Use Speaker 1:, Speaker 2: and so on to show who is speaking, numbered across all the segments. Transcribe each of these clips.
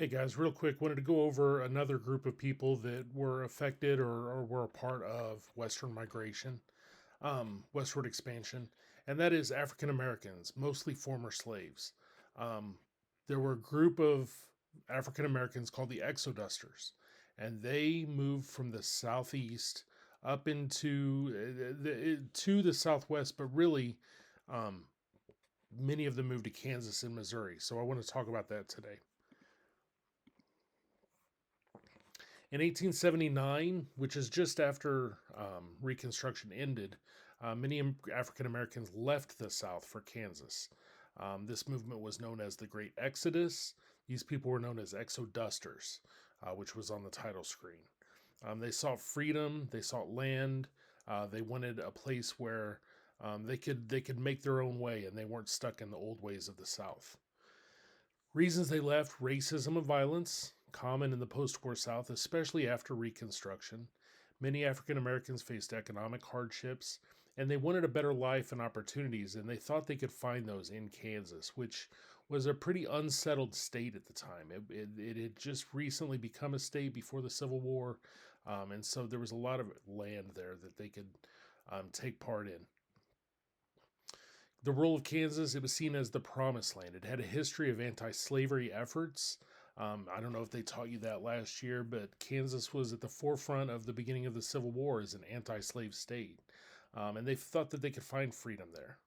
Speaker 1: Hey guys, real quick, wanted to go over another group of people that were affected or were a part of Western migration, westward expansion, and that is African Americans, mostly former slaves. Um, there were a group of African Americans called the Exodusters, and they moved from the southeast up into to the southwest, but really, um, many of them moved to Kansas and Missouri. So I want to talk about that today. In 1879, which is just after Reconstruction ended, many African Americans left the South for Kansas. This movement was known as the Great Exodus. These people were known as Exodusters, which was on the title screen. They sought freedom, they sought land, they wanted a place where they could make their own way and they weren't stuck in the old ways of the South. Reasons they left: racism and violence, common in the post war South, especially after Reconstruction. Many African Americans faced economic hardships, and they wanted a better life and opportunities, and they thought they could find those in Kansas, which was a pretty unsettled state at the time. It had just recently become a state before the Civil War, and so there was a lot of land there that they could take part in. The role of Kansas, it was seen as the promised land. It had a history of anti slavery efforts. I don't know if they taught you that last year, but Kansas was at the forefront of the beginning of the Civil War as an anti slave state. And they thought that they could find freedom there.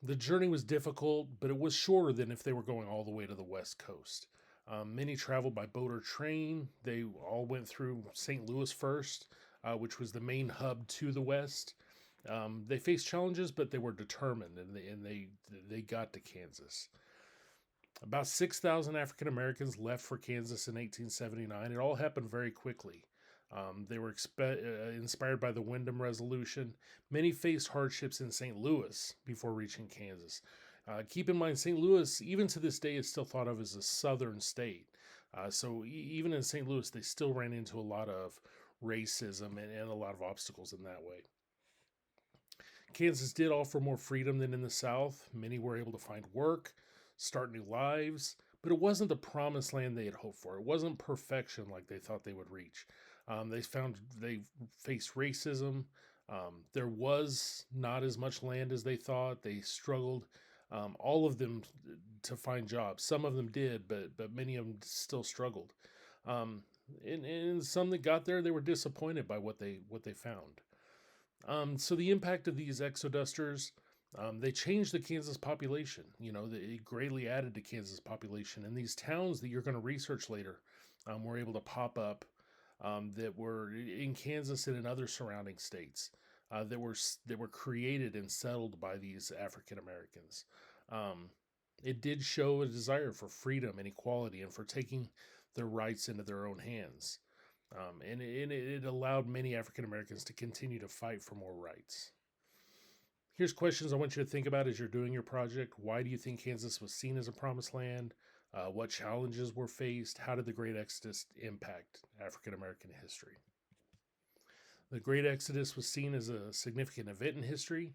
Speaker 1: The journey was difficult, but it was shorter than if they were going all the way to the West Coast. Many traveled by boat or train. They all went through St. Louis first, which was the main hub to the West. They faced challenges, but they were determined, and they got to Kansas. About 6,000 African Americans left for Kansas in 1879. It all happened very quickly. They were inspired by the Wyndham Resolution. Many faced hardships in St. Louis before reaching Kansas. Keep in mind, St. Louis, even to this day, is still thought of as a southern state. So even in St. Louis, they still ran into a lot of racism and a lot of obstacles in that way. Kansas did offer more freedom than in the South. Many were able to find work, start new lives, but it wasn't the promised land they had hoped for. It wasn't perfection like they thought they would reach. They faced racism. There was not as much land as they thought. They struggled, all of them, to find jobs. Some of them did, but many of them still struggled. And some that got there, they were disappointed by what they found. So the impact of these exodusters, they changed the Kansas population. They greatly added to Kansas population, and these towns that you're going to research later were able to pop up, that were in Kansas and in other surrounding states, that were created and settled by these African Americans. It did show a desire for freedom and equality and for taking their rights into their own hands. And it allowed many African Americans to continue to fight for more rights. Here's questions I want you to think about as you're doing your project. Why do you think Kansas was seen as a promised land? What challenges were faced? How did the Great Exodus impact African American history? The Great Exodus was seen as a significant event in history,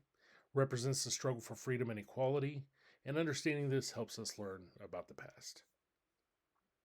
Speaker 1: represents the struggle for freedom and equality, and understanding this helps us learn about the past.